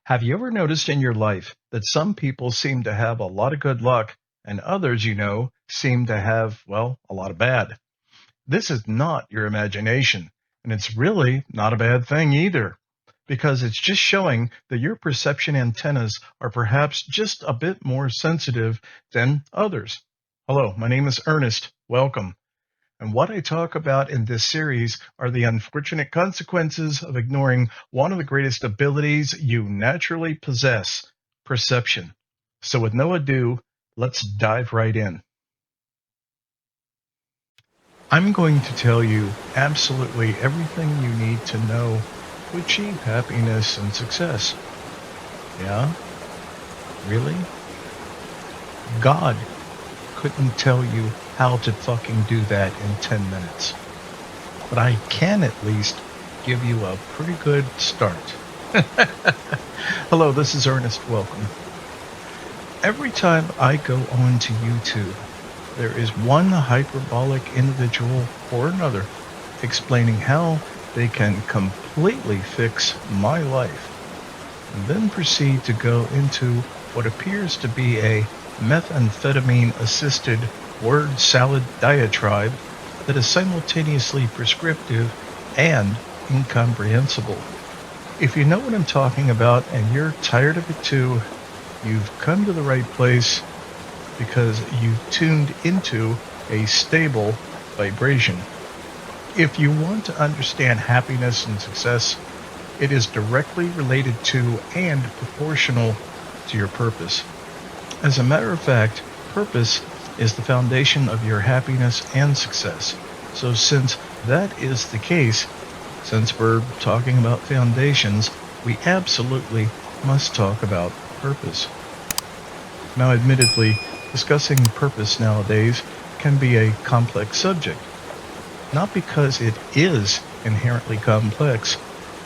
Have you ever noticed in your life that some people seem to have a lot of good luck and others, seem to have, well, a lot of bad? This is not your imagination, and it's really not a bad thing either, because it's just showing that your perception antennas are perhaps just a bit more sensitive than others. Hello, my name is Ernest. Welcome. And what I talk about in this series are the unfortunate consequences of ignoring one of the greatest abilities you naturally possess, perception. So with no ado, let's dive right in. I'm going to tell you absolutely everything you need to know to achieve happiness and success. Yeah? Really? God couldn't tell you how to fucking do that in 10 minutes. But I can at least give you a pretty good start. Hello, this is Ernest. Welcome. Every time I go on to YouTube, there is one hyperbolic individual or another explaining how they can completely fix my life, and then proceed to go into what appears to be a methamphetamine-assisted word salad diatribe that is simultaneously prescriptive and incomprehensible. If you know what I'm talking about and you're tired of it too, you've come to the right place because you've tuned into a stable vibration. If you want to understand happiness and success, it is directly related to and proportional to your purpose. As a matter of fact, purpose is the foundation of your happiness and success. So since that is the case, since we're talking about foundations, we absolutely must talk about purpose. Now, admittedly, discussing purpose nowadays can be a complex subject, not because it is inherently complex,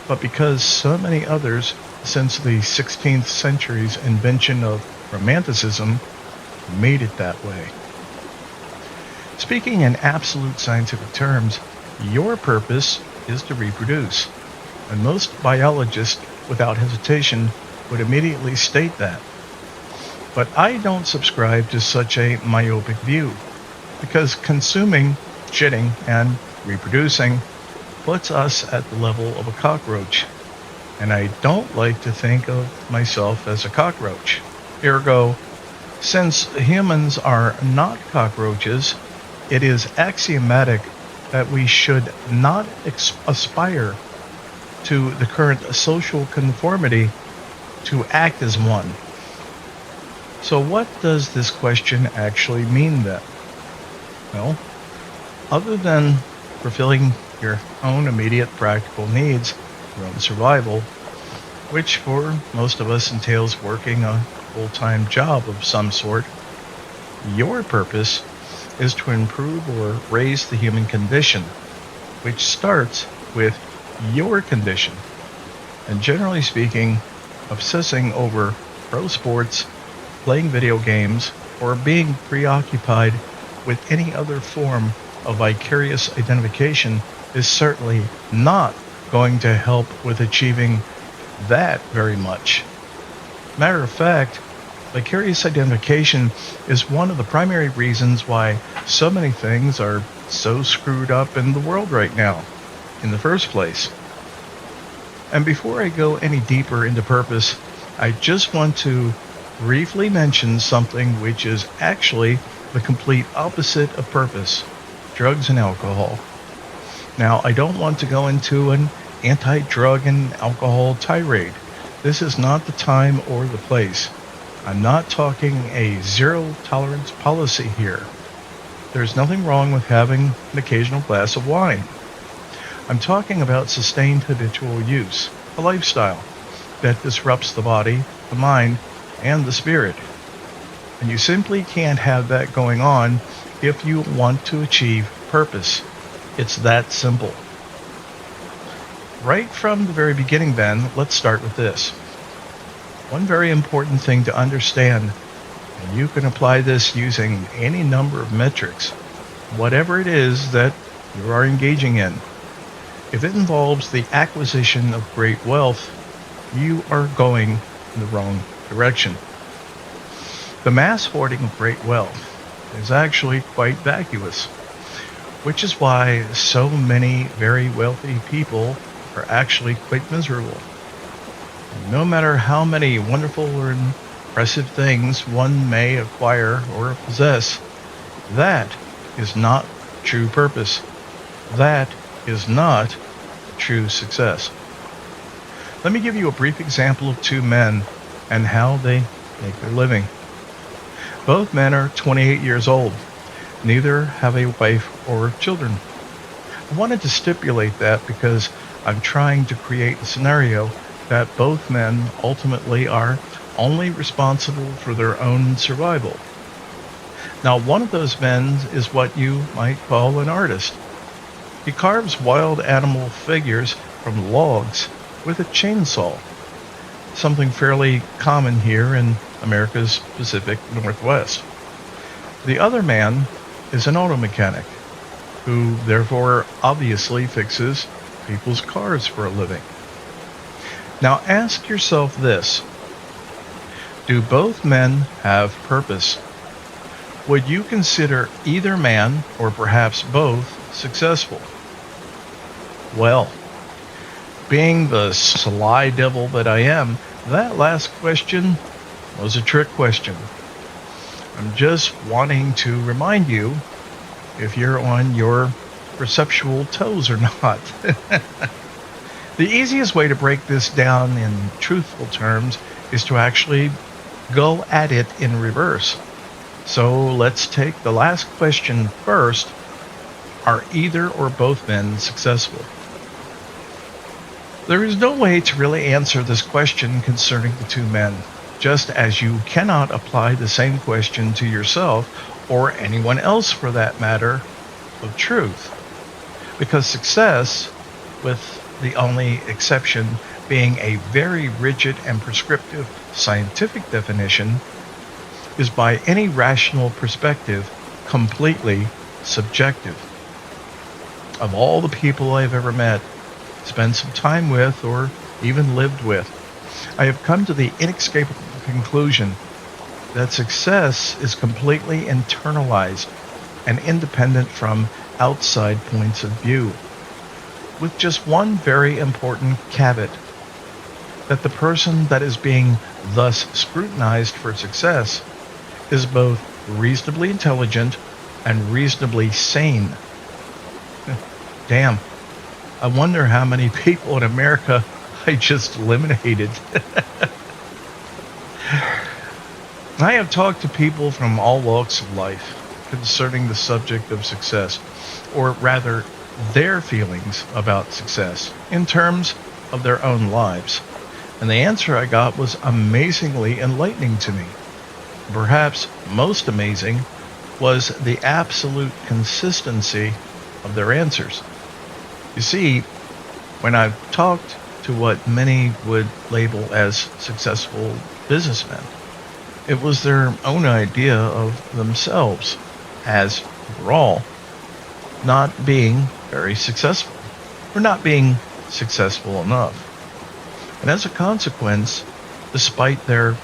but because so many others since the 16th century's invention of Romanticism made it that way. Speaking in absolute scientific terms, your purpose is to reproduce, and most biologists, without hesitation, would immediately state that. But I don't subscribe to such a myopic view, because consuming, shitting, and reproducing puts us at the level of a cockroach, and I don't like to think of myself as a cockroach. Ergo, since humans are not cockroaches, it is axiomatic that we should not aspire to the current social conformity to act as one. So what does this question actually mean then? Well, other than fulfilling your own immediate practical needs, your own survival, which for most of us entails working a full-time job of some sort, your purpose is to improve or raise the human condition, which starts with your condition. And generally speaking, obsessing over pro sports, playing video games, or being preoccupied with any other form of vicarious identification is certainly not going to help with achieving that very much. Matter of fact, vicarious identification is one of the primary reasons why so many things are so screwed up in the world right now, in the first place. And before I go any deeper into purpose, I just want to briefly mention something which is actually the complete opposite of purpose: drugs and alcohol. Now, I don't want to go into an anti-drug and alcohol tirade. This is not the time or the place. I'm not talking a zero-tolerance policy here. There's nothing wrong with having an occasional glass of wine. I'm talking about sustained habitual use, a lifestyle that disrupts the body, the mind, and the spirit. And you simply can't have that going on if you want to achieve purpose. It's that simple. Right from the very beginning then, let's start with this. One very important thing to understand, and you can apply this using any number of metrics, whatever it is that you are engaging in. If it involves the acquisition of great wealth, you are going in the wrong direction. The mass hoarding of great wealth is actually quite vacuous, which is why so many very wealthy people are actually quite miserable. No matter how many wonderful or impressive things one may acquire or possess, that is not true purpose. That is not true success. Let me give you a brief example of two men and how they make their living. Both men are 28 years old. Neither have a wife or children. I wanted to stipulate that because I'm trying to create a scenario that both men ultimately are only responsible for their own survival. Now, one of those men is what you might call an artist. He carves wild animal figures from logs with a chainsaw, something fairly common here in America's Pacific Northwest. The other man is an auto mechanic, who therefore obviously fixes people's cars for a living. Now ask yourself this: do both men have purpose? Would you consider either man, or perhaps both, successful? Well, being the sly devil that I am, that last question was a trick question. I'm just wanting to remind you if you're on your perceptual toes or not. The easiest way to break this down in truthful terms is to actually go at it in reverse. So let's take the last question first. Are either or both men successful? There is no way to really answer this question concerning the two men, just as you cannot apply the same question to yourself or anyone else for that matter of truth. Because success, with the only exception being a very rigid and prescriptive scientific definition, is by any rational perspective completely subjective. Of all the people I've ever met, spent some time with, or even lived with, I have come to the inescapable conclusion that success is completely internalized and independent from outside points of view, with just one very important caveat: that the person that is being thus scrutinized for success is both reasonably intelligent and reasonably sane. Damn, I wonder how many people in America I just eliminated. I have talked to people from all walks of life concerning the subject of success, or rather, their feelings about success in terms of their own lives. And the answer I got was amazingly enlightening to me. Perhaps most amazing was the absolute consistency of their answers. You see, when I've talked to what many would label as successful businessmen, it was their own idea of themselves as, overall, not being very successful, or not being successful enough. And as a consequence, despite their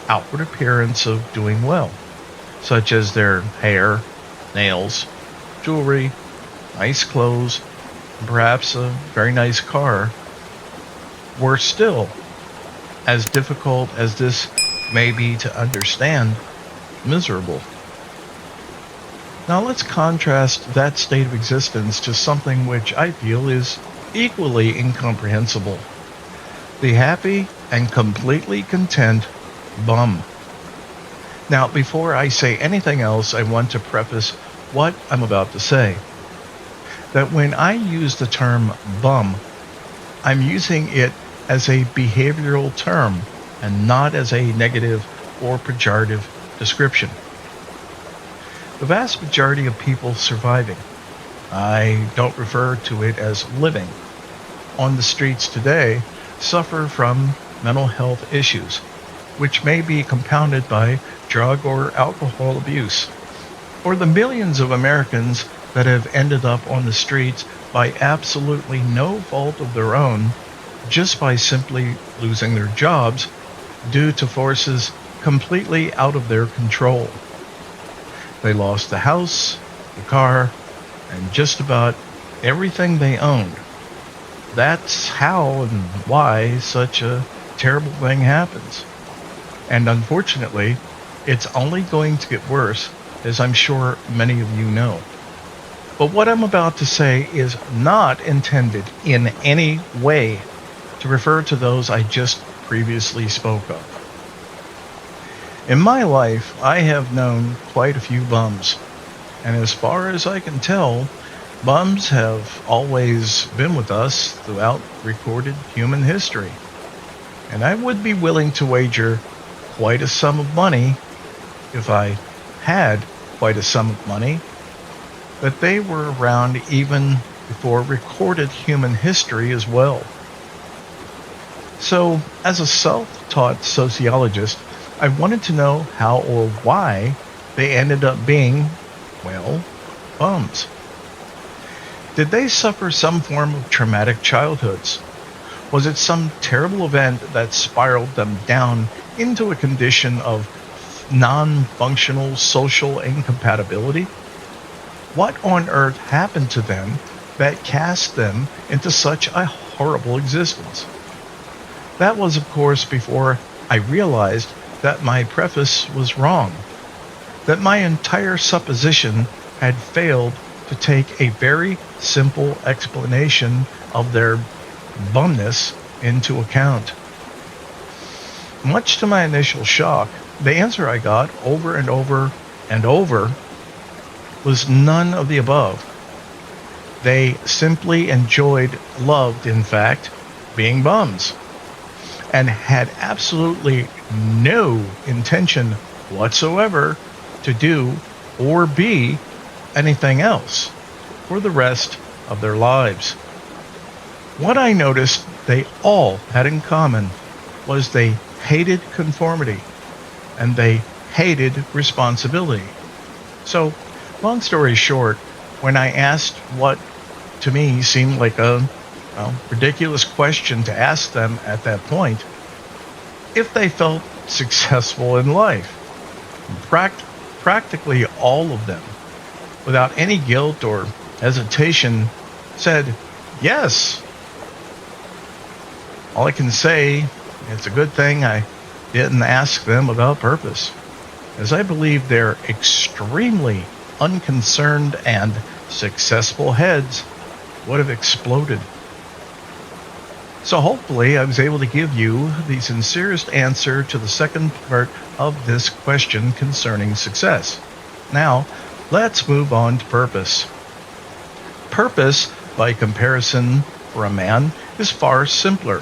outward appearance of doing well, such as their hair, nails, jewelry, nice clothes, and perhaps a very nice car, were still, as difficult as this may be to understand, miserable. Now let's contrast that state of existence to something which I feel is equally incomprehensible: the happy and completely content bum. Now, before I say anything else, I want to preface what I'm about to say. That when I use the term bum, I'm using it as a behavioral term and not as a negative or pejorative description. The vast majority of people surviving, I don't refer to it as living, on the streets today suffer from mental health issues, which may be compounded by drug or alcohol abuse, or the millions of Americans that have ended up on the streets by absolutely no fault of their own, just by simply losing their jobs due to forces completely out of their control. They lost the house, the car, and just about everything they owned. That's how and why such a terrible thing happens. And unfortunately, it's only going to get worse, as I'm sure many of you know. But what I'm about to say is not intended in any way to refer to those I just previously spoke of. In my life, I have known quite a few bums, and as far as I can tell, bums have always been with us throughout recorded human history. And I would be willing to wager quite a sum of money, if I had quite a sum of money, that they were around even before recorded human history as well. So, as a self-taught sociologist, I wanted to know how or why they ended up being, well, bums. Did they suffer some form of traumatic childhoods? Was it some terrible event that spiraled them down into a condition of non-functional social incompatibility? What on earth happened to them that cast them into such a horrible existence? That was, of course, before I realized that my preface was wrong, that my entire supposition had failed to take a very simple explanation of their bumness into account. Much to my initial shock, the answer I got over and over and over was none of the above. They simply loved, in fact, being bums, and had absolutely no intention whatsoever to do or be anything else for the rest of their lives. What I noticed they all had in common was they hated conformity and they hated responsibility. So, long story short, when I asked what to me seemed like a ridiculous question to ask them at that point, if they felt successful in life, practically all of them, without any guilt or hesitation, said yes. All I can say, it's a good thing I didn't ask them about purpose, as I believe their extremely unconcerned and successful heads would have exploded. So hopefully I was able to give you the sincerest answer to the second part of this question concerning success. Now, let's move on to purpose. Purpose, by comparison, for a man, is far simpler.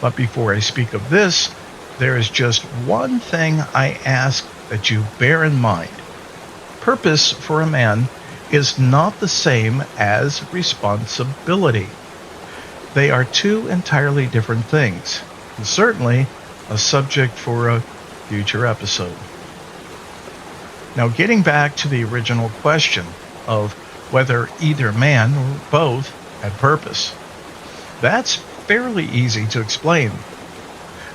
But before I speak of this, there is just one thing I ask that you bear in mind. Purpose for a man is not the same as responsibility. They are two entirely different things, and certainly a subject for a future episode. Now, getting back to the original question of whether either man or both had purpose, that's fairly easy to explain.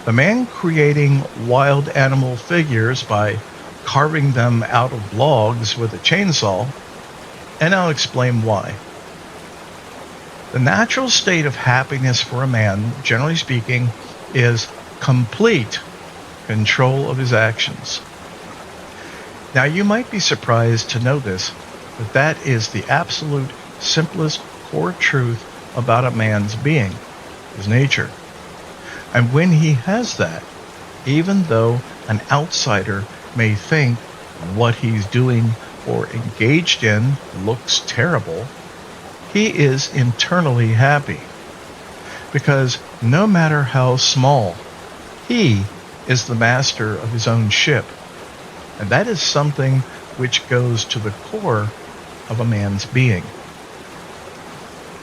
The man creating wild animal figures by carving them out of logs with a chainsaw, and I'll explain why. The natural state of happiness for a man, generally speaking, is complete control of his actions. Now, you might be surprised to know this, but that is the absolute simplest core truth about a man's being, his nature. And when he has that, even though an outsider may think what he's doing or engaged in looks terrible, he is internally happy. Because no matter how small, he is the master of his own ship. And that is something which goes to the core of a man's being.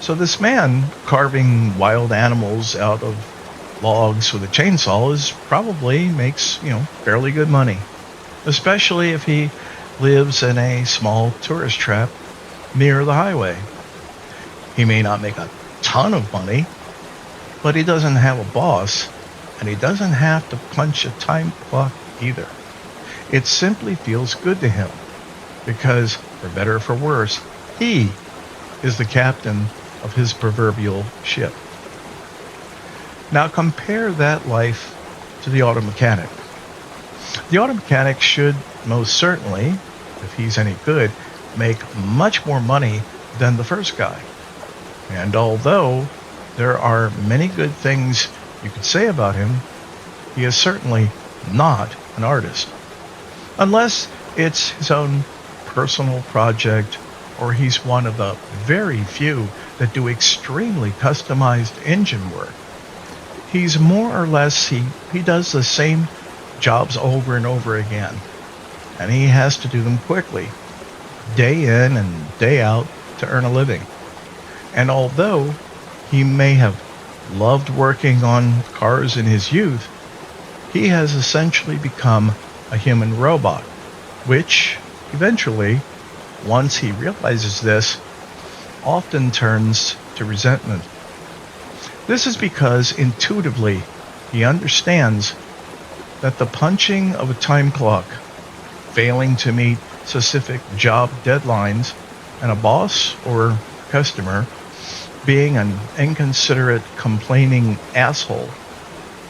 So this man carving wild animals out of logs with a chainsaw probably makes, fairly good money. Especially if he lives in a small tourist trap near the highway. He may not make a ton of money, but he doesn't have a boss, And he doesn't have to punch a time clock either. It simply feels good to him because, for better or for worse, he is the captain of his proverbial ship. Now compare that life to the auto mechanic. The auto mechanic should most certainly, if he's any good, make much more money than the first guy. And although there are many good things you could say about him, he is certainly not an artist. Unless it's his own personal project or he's one of the very few that do extremely customized engine work. He's more or less, he does the same jobs over and over again, and he has to do them quickly, day in and day out, to earn a living. And although he may have loved working on cars in his youth, he has essentially become a human robot, which eventually, once he realizes this, often turns to resentment. This is because intuitively he understands that the punching of a time clock, failing to meet specific job deadlines, and a boss or customer being an inconsiderate, complaining asshole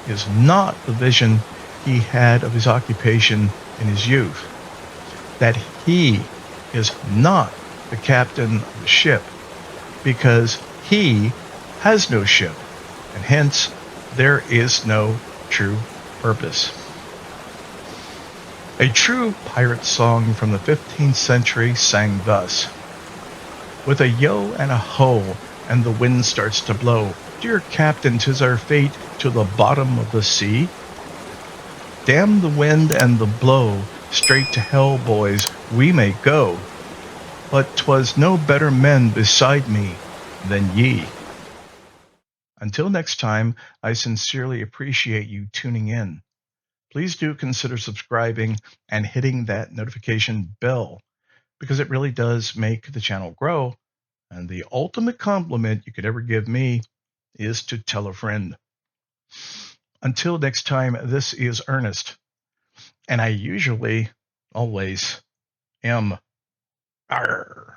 is not the vision he had of his occupation in his youth. That he is not the captain of the ship because he has no ship, and hence there is no true purpose. A true pirate song from the 15th century sang thus: with a yo and a ho, and the wind starts to blow, dear captain, 'tis our fate to the bottom of the sea. Damn the wind and the blow, straight to hell, boys, we may go, but 'twas no better men beside me than ye. Until next time, I sincerely appreciate you tuning in. Please do consider subscribing and hitting that notification bell because it really does make the channel grow. And the ultimate compliment you could ever give me is to tell a friend. Until next time, this is Ernest, and I usually always am. Arr.